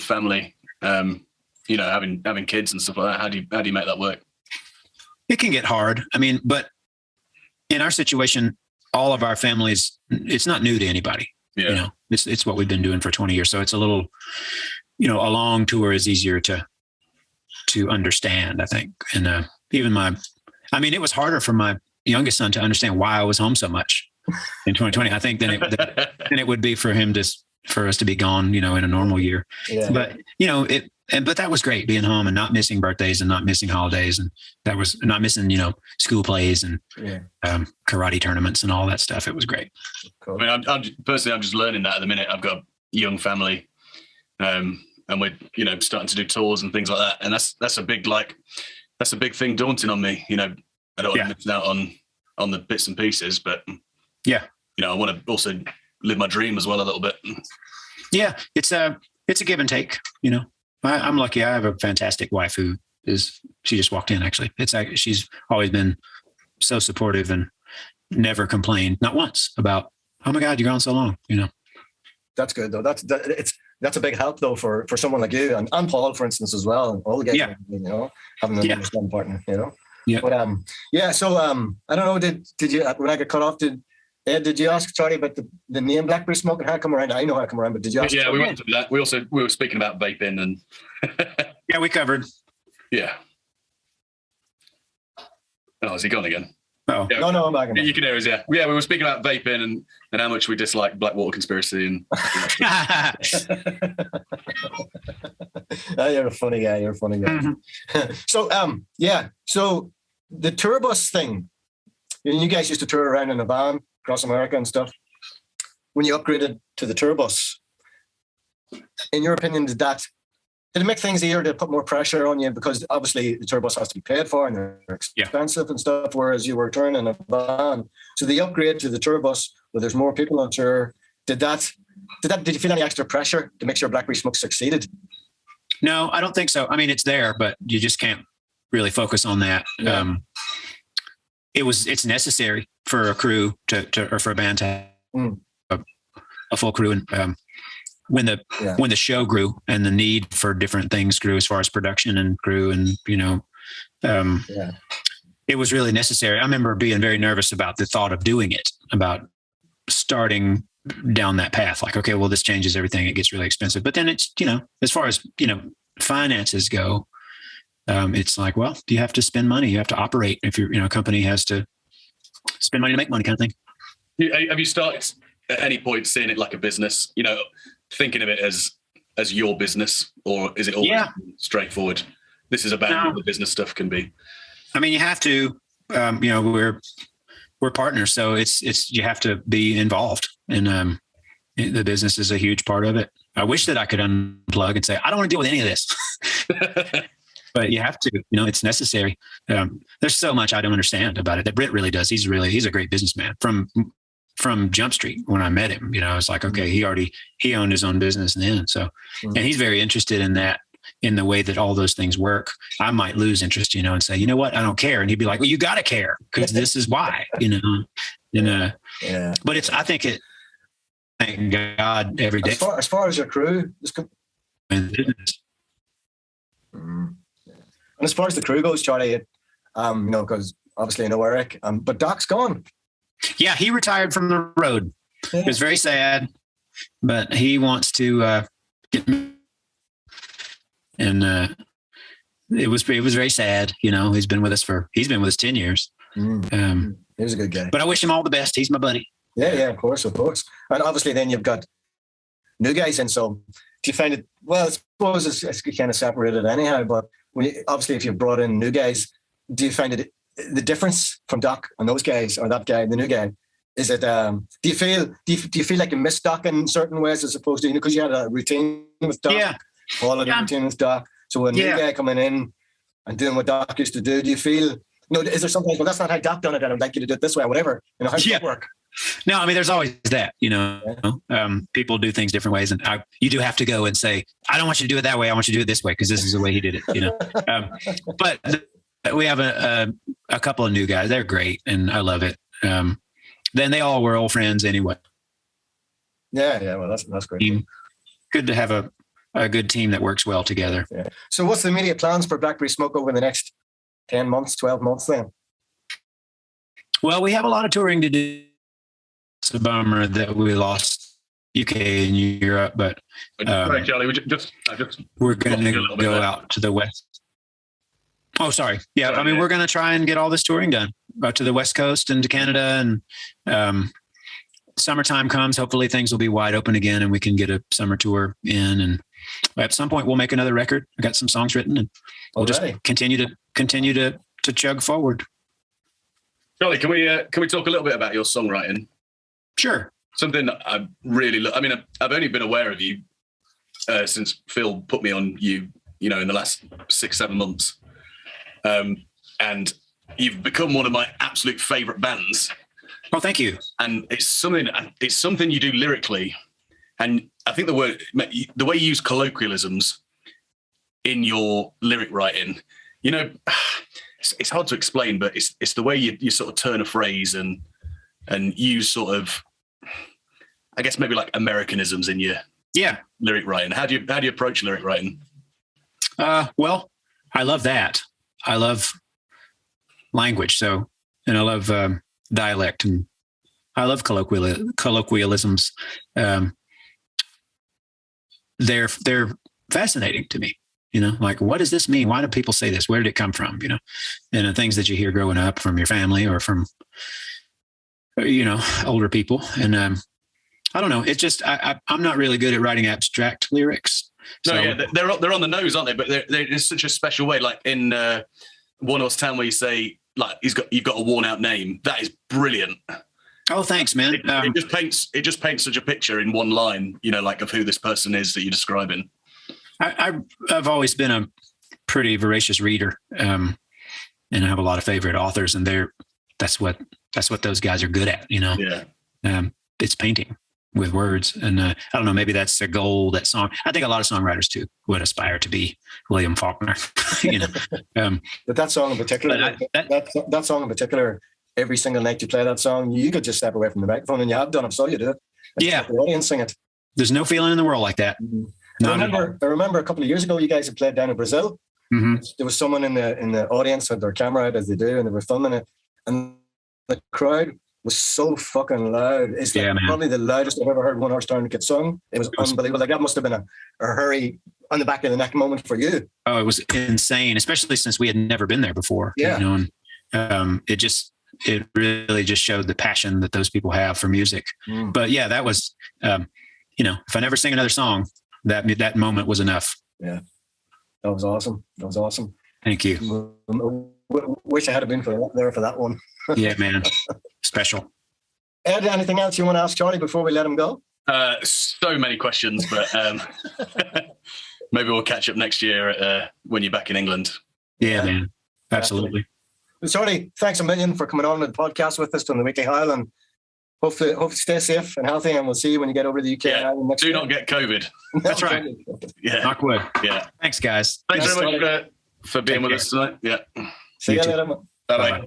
family? You know, having kids and stuff like that. How do you make that work? It can get hard. I mean, but in our situation, all of our families, it's not new to anybody. Yeah. You know, it's what we've been doing for 20 years. So it's a little, you know, a long tour is easier to understand, I think. And even it was harder for my youngest son to understand why I was home so much in 2020, I think, than it would be for us to be gone, you know, in a normal year. Yeah. But, you know, but that was great, being home and not missing birthdays and not missing holidays. And that was not missing, you know, school plays and karate tournaments and all that stuff. It was great. Cool. I mean, I'm just learning that at the minute. I've got a young family, and we're, you know, starting to do tours and things like that. And that's a big thing daunting on me. You know, I don't want to miss out on the bits and pieces, but you know, I want to also live my dream as well a little bit. Yeah. It's a give and take, you know. I'm lucky. I have a fantastic wife she just walked in, actually. She's always been so supportive and never complained, not once, about, oh my God, you're gone so long, you know. That's good though. That's a big help though for someone like you and Paul, for instance, as well. And all the guys, you know, having an understanding partner, you know. Yeah. But so I don't know, did you, when I got cut off, did you ask Charlie about the name Blackberry Smoke and how it come around? I know how it come around, but did you ask? Yeah, we went through that. We were speaking about vaping and yeah, we covered. Yeah. Oh, is he gone again? Oh yeah. No, I'm back. You can hear us, yeah. Yeah, we were speaking about vaping and how much we dislike Blackwater conspiracy and Oh, you're a funny guy. Mm-hmm. So so the tour bus thing. You guys used to tour around in a van across America and stuff. When you upgraded to the tour bus, in your opinion, did it make things easier to put more pressure on you? Because obviously the tour bus has to be paid for and they're expensive and stuff, whereas you were touring in a van. So the upgrade to the tour bus, where there's more people on tour, did you feel any extra pressure to make sure Blackberry Smoke succeeded? No, I don't think so. I mean, it's there, but you just can't really focus on that. Yeah. It's necessary for a crew or for a band to have a full crew. And when the show grew and the need for different things grew as far as production and crew and, you know, it was really necessary. I remember being very nervous about the thought of doing it, about starting down that path. Like, okay, well, this changes everything. It gets really expensive. But then it's, you know, as far as, you know, finances go, it's like, well, you have to spend money. You have to operate. If you're, you know, a company has to spend money to make money, kind of thing. Have you started at any point seeing it like a business, you know, thinking of it as your business, or is it all straightforward? This is about what the business stuff can be. I mean, you have to, you know, we're partners. So it's, you have to be involved, and the business is a huge part of it. I wish that I could unplug and say, I don't want to deal with any of this. But you have to, you know, it's necessary. There's so much I don't understand about it that Britt really does. He's a great businessman from Jump Street. When I met him, you know, I was like, okay, he owned his own business then. So, and he's very interested in that, in the way that all those things work. I might lose interest, you know, and say, you know what, I don't care. And he'd be like, well, you got to care, because this is why, you know, and, but I think thank God every day. As far as your crew is and as far as the crew goes, Charlie, you know, because obviously I know Eric, but Doc's gone. Yeah, he retired from the road. Yeah. It was very sad, but he wants to get, and it was very sad. He's been with us 10 years. He was a good guy. But I wish him all the best. He's my buddy. Yeah, of course. And obviously then you've got new guys in. So do you find it, well, I suppose it's kind of separated anyhow, but obviously if you've brought in new guys, do you find it the difference from Doc and those guys, or that guy, the new guy? Is it? Do you feel like you miss Doc in certain ways as opposed to because you had a routine with Doc, followed a routine with Doc. So when a new guy coming in and doing what Doc used to do, do you feel? Is there sometimes? Well, that's not how Doc done it, and I'd like you to do it this way, or whatever. How does that work? No, I mean, there's always that. People do things different ways, and you do have to go and say, I don't want you to do it that way. I want you to do it this way because this is the way he did it. But we have a couple of new guys. They're great, and I love it. Then they all were old friends anyway. Yeah. Well, that's great. Good to have a good team that works well together. Yeah. So what's the immediate plans for Blackberry Smoke over the next 10 months, 12 months then? Well, we have a lot of touring to do. It's a bummer that we lost UK and Europe, but sorry, Charlie, we're going to go out to the West. Oh, sorry. Yeah. Sorry, we're going to try and get all this touring done to the West Coast and to Canada, and summertime comes. Hopefully things will be wide open again and we can get a summer tour in. And at some point we'll make another record. I got some songs written and we'll just continue to chug forward. Charlie, can we talk a little bit about your songwriting? Sure. Something that I really I've only been aware of you since Phil put me on you, in the last 6-7 months. And you've become one of my absolute favorite bands. Oh, thank you. And it's something you do lyrically. And I think the way you use colloquialisms in your lyric writing, it's hard to explain, but it's the way you sort of turn a phrase and use sort of, I guess maybe like Americanisms in your lyric writing. How do you approach lyric writing? Well, I love that. I love language. And I love dialect, and I love colloquialisms. They're fascinating to me. Like, what does this mean? Why do people say this? Where did it come from? And the things that you hear growing up from your family or from, older people. And I don't know. It's just, I'm not really good at writing abstract lyrics. No, they're on the nose, aren't they? But they're in such a special way. Like in One Horse Town, where you say, like, you've got a worn out name. That is brilliant. Oh, thanks, man. It just paints such a picture in one line, like of who this person is that you're describing. I've always been a pretty voracious reader, and I have a lot of favorite authors, and that's what those guys are good at. It's painting with words, and I don't know, maybe that's a goal. I think a lot of songwriters too would aspire to be William Faulkner. But that song in particular, that song in particular, every single night you play that song, you could just step away from the microphone, and you have done. I saw you do it. The audience sing it. There's no feeling in the world like that. Mm-hmm. I remember a couple of years ago, you guys had played down in Brazil. Mm-hmm. There was someone in the audience with their camera out as they do, and they were filming it, and the crowd was so fucking loud. It's probably the loudest I've ever heard One Horse Town get sung. It was unbelievable. Like, that must have been a hurry on the back of the neck moment for you. Oh, it was insane, especially since we had never been there before. Yeah. And it really just showed the passion that those people have for music. Mm. But yeah, that was, if I never sing another song, that moment was enough. Yeah. That was awesome. Thank you. Wish I had been there for that one. Yeah, man. Special. Ed, anything else you want to ask Charlie before we let him go? So many questions, but maybe we'll catch up next year when you're back in England. Yeah, man. Absolutely. Charlie, thanks a million for coming on the podcast with us on the Weekly Howl, and hopefully stay safe and healthy, and we'll see you when you get over to the UK. Yeah. Next year. Not get COVID. That's right. Yeah. Knock wood. Yeah. Thanks, guys. Thanks very much for being with us tonight. Yeah. See you later. Bye-bye.